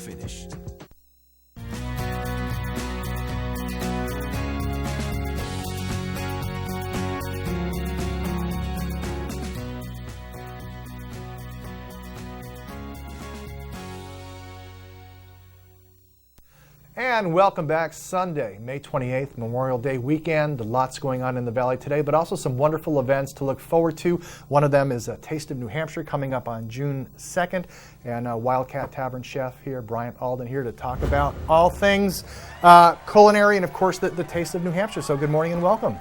finish. And welcome back. Sunday, May 28th, Memorial Day weekend. Lots going on in the Valley today, but also some wonderful events to look forward to. One of them is a Taste of New Hampshire coming up on June 2nd. And Wildcat Tavern chef here, Bryant Alden, here to talk about all things culinary and, of course, the Taste of New Hampshire. So good morning and welcome.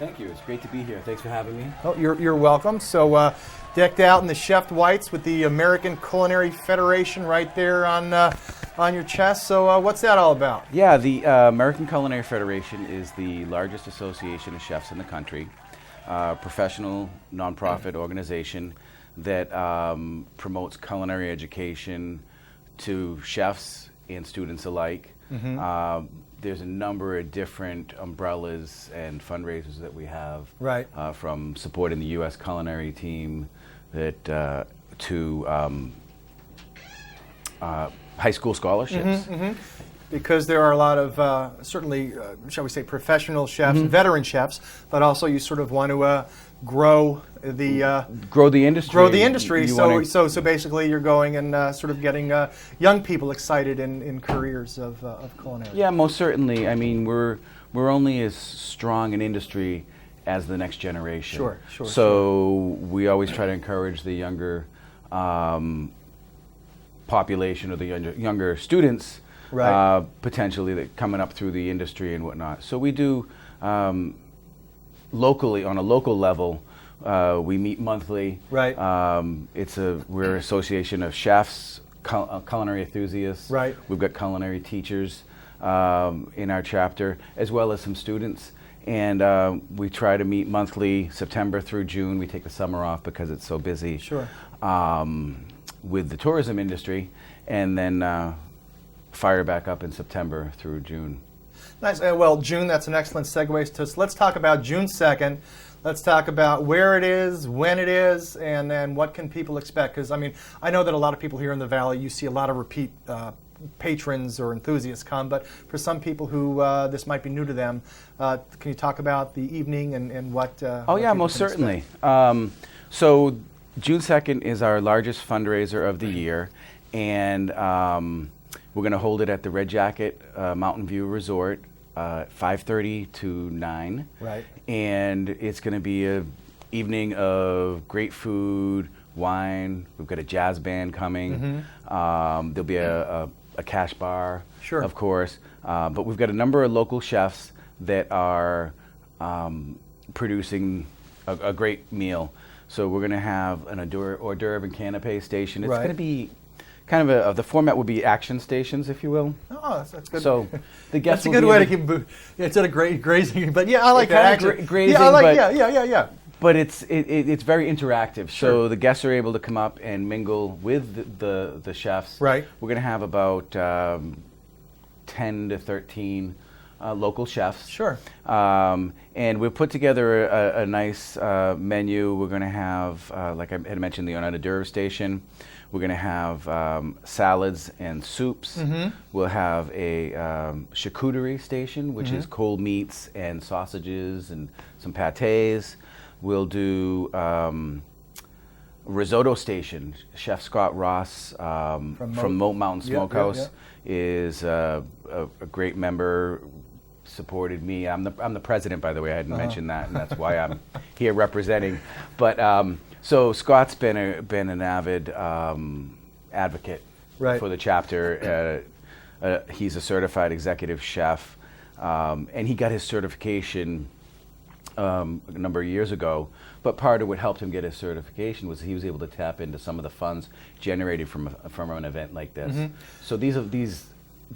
Thank you. It's great to be here. Thanks for having me. Oh, you're welcome. So decked out in the chef whites with the American Culinary Federation right there on your chest. So what's that all about? Yeah, the American Culinary Federation is the largest association of chefs in the country, professional nonprofit organization that promotes culinary education to chefs and students alike. Mm-hmm. There's a number of different umbrellas and fundraisers that we have, right? From supporting the U.S. culinary team to high school scholarships. Mm-hmm, mm-hmm. Because there are a lot of, certainly, shall we say, professional chefs, mm-hmm. veteran chefs, but also you sort of want to grow the industry. Grow the industry. So basically, you're going and sort of getting young people excited in careers of culinary. Yeah, most certainly. I mean, we're only as strong an industry as the next generation. Sure. So we always try to encourage the younger population or the younger students, right. Potentially that coming up through the industry and whatnot. So we do locally, on a local level, we meet monthly. Right. We're an association of chefs, culinary enthusiasts. Right. We've got culinary teachers in our chapter, as well as some students. And we try to meet monthly, September through June. We take the summer off because it's so busy. Sure. With the tourism industry, and then fire back up in September through June. Nice. Well, June, that's an excellent segue. So let's talk about June 2nd. Let's talk about where it is, when it is, and then what can people expect. Because, I mean, I know that a lot of people here in the Valley, you see a lot of repeat patrons or enthusiasts come, but for some people who this might be new to them, can you talk about the evening and what Oh, yeah, most certainly. So June 2nd is our largest fundraiser of the year, and we're going to hold it at the Red Jacket Mountain View Resort, 5:30 to 9. Right. And it's going to be an evening of great food, wine. We've got a jazz band coming. Mm-hmm. There'll be a cash bar, sure. of course. But we've got a number of local chefs that are producing a great meal. So we're going to have an hors d'oeuvre and canapé station. It's going to be kind of the format would be action stations, if you will. Oh, that's good. So the guests that's a good way to keep. Yeah, instead of grazing, but yeah, I like that. Grazing, yeah, I like. Yeah. But it's very interactive. Sure. So the guests are able to come up and mingle with the chefs. Right. We're going to have about 10 to 13 local chefs. Sure. And we've put together a nice menu. We're going to have, like I had mentioned, the hors d'oeuvre station. We're going to have salads and soups. Mm-hmm. We'll have a charcuterie station, which mm-hmm. is cold meats and sausages and some pâtés. We'll do risotto station. Chef Scott Ross from Moat Mountain Smokehouse is a great member. Supported me. I'm the president, by the way. I hadn't mentioned that, and that's why I'm here representing. But so Scott's been an avid advocate for the chapter. He's a certified executive chef, and he got his certification a number of years ago. But part of what helped him get his certification was he was able to tap into some of the funds generated from an event like this. Mm-hmm. So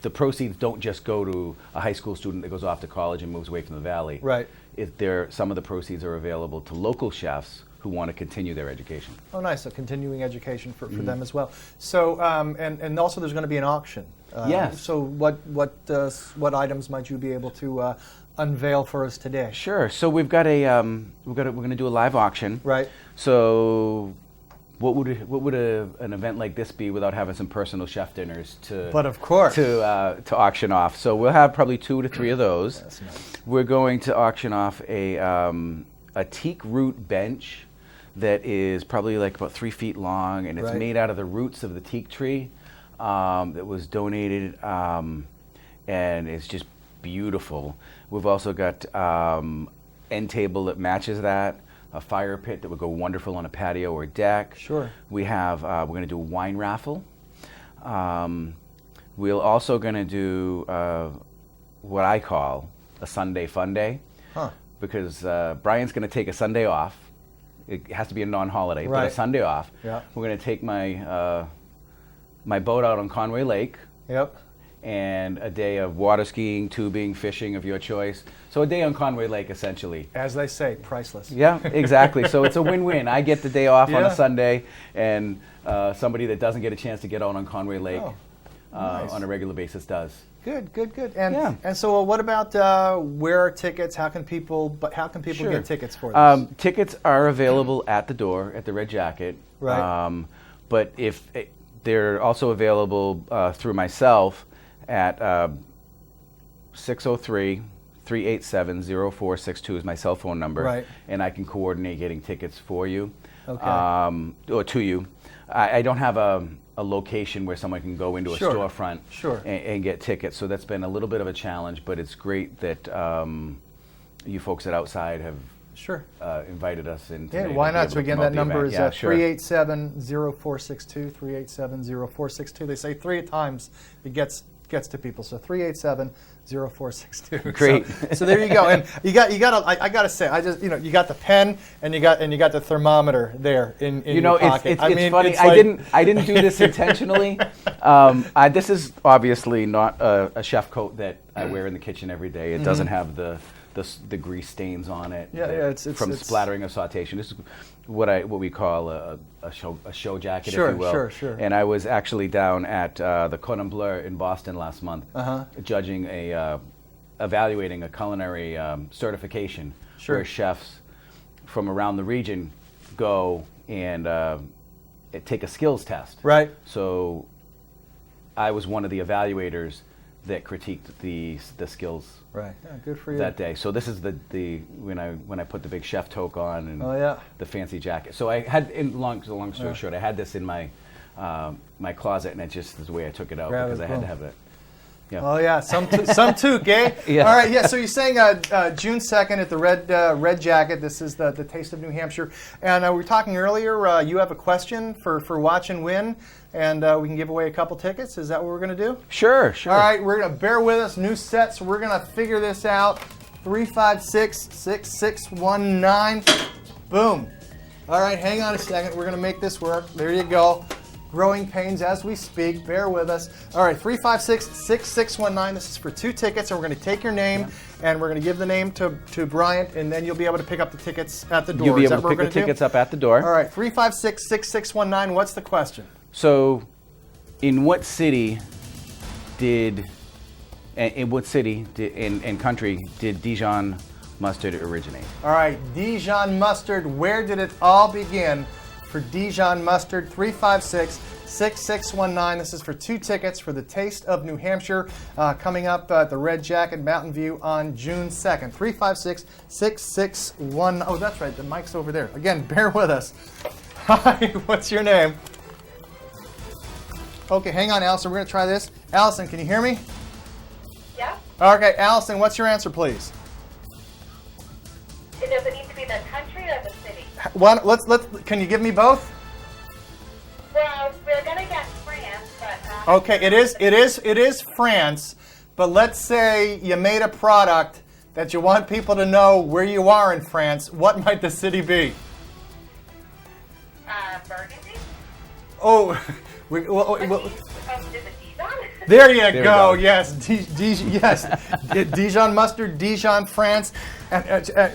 the proceeds don't just go to a high school student that goes off to college and moves away from the Valley. Right. Some of the proceeds are available to local chefs who want to continue their education. Oh, nice. So continuing education for them as well. So, and also there's going to be an auction. Yes. So what items might you be able to unveil for us today? Sure. So we're going to do a live auction. Right. So what would an event like this be without having some personal chef dinners to But of course. to auction off? So we'll have probably 2 to 3 of those. That's nice. We're going to auction off a teak root bench that is probably like about 3 feet long, and it's made out of the roots of the teak tree that was donated, and it's just beautiful. We've also got end table that matches that, a fire pit that would go wonderful on a patio or deck. Sure. We have, we're going to do a wine raffle. We're also going to do what I call a Sunday fun day, because Brian's going to take a Sunday off. It has to be a non-holiday, but a Sunday off. Yeah. We're going to take my my boat out on Conway Lake. Yep. And a day of water skiing, tubing, fishing of your choice. So a day on Conway Lake, essentially. As they say, priceless. Yeah, exactly. So it's a win-win. I get the day off on a Sunday, and somebody that doesn't get a chance to get out on Conway Lake on a regular basis does. Good. And so, what about where are tickets? How can people get tickets for this? Tickets are available at the door at the Red Jacket. Right. But if they're also available through myself at 603-387-0462 is my cell phone number. Right. And I can coordinate getting tickets for you. Okay. Or to you. I don't have a location where someone can go into a storefront and get tickets. So that's been a little bit of a challenge, but it's great that you folks at Outside have invited us in. Yeah, why not? So again, that number is 387-0462, 387-0462. They say 3 times it gets to people. So 387-0462. Great. So there you go. And I gotta say, you got the pen and you got the thermometer there in your pocket. It's funny. It's I didn't do this intentionally. This is obviously not a chef coat that I wear in the kitchen every day. It doesn't have the grease stains on it. It's from splattering of sautation. This is what we call a show jacket, if you will. Sure. And I was actually down at the Cordon Bleu in Boston last month, judging evaluating a culinary certification where chefs from around the region go and take a skills test. Right. So I was one of the evaluators that critiqued the skills. Right. Yeah, good for you. That day. So this is the when I put the big chef toque on and the fancy jacket. So I had, long story short, I had this in my my closet, and it just is the way I took it out because I had to have it. Yeah. Oh yeah, some toque, eh? Yeah. All right, yeah. So you're saying June 2nd at the Red Jacket. This is the Taste of New Hampshire, and we were talking earlier. You have a question for Watch and Win, and we can give away a couple tickets. Is that what we're going to do? Sure. All right, we're going to bear with us. New set, so we're going to figure this out. 356-6619. Boom. All right, hang on a second. We're going to make this work. There you go. Growing pains as we speak. Bear with us. All right, 356-6619. This is for 2 tickets, and we're going to take your name, and we're going to give the name to Bryant, and then you'll be able to pick up the tickets at the door. You'll be able to pick the tickets up at the door. All right, 356-6619. What's the question? So, in what city and country did Dijon mustard originate? All right, Dijon mustard. Where did it all begin? For Dijon mustard, 356-6619. This is for 2 tickets for the Taste of New Hampshire coming up at the Red Jacket Mountain View on June 2nd. 356-6619. Oh, that's right. The mic's over there. Again, bear with us. Hi, what's your name? Okay, hang on, Allison. We're going to try this. Allison, can you hear me? Yeah. Okay, Allison, what's your answer, please? Does it need to be the country or the city? Can you give me both? Well, we're gonna get France, but okay, it is France, but let's say you made a product that you want people to know where you are in France. What might the city be? Burgundy. Oh, Is it Dijon? there you go. Yes, Dijon mustard, Dijon, France.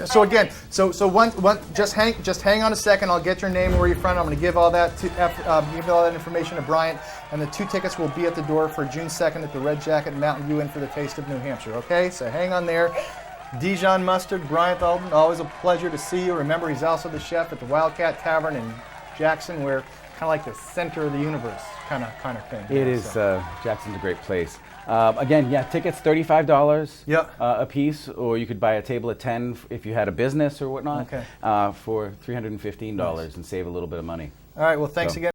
So again, so just hang on a second. I'll get your name and where you're from. I'm going to give all that information to Bryant, and the 2 tickets will be at the door for June 2nd at the Red Jacket Mountain View Inn for the Taste of New Hampshire. Okay, so hang on there. Dijon mustard, Bryant Alden. Always a pleasure to see you. Remember, he's also the chef at the Wildcat Tavern in Jackson, where kind of like the center of the universe kind of thing. It is. Jackson's a great place. Again, yeah, tickets $35 a piece, or you could buy a table at 10 if you had a business or whatnot for $315 and save a little bit of money. All right. Well, thanks again.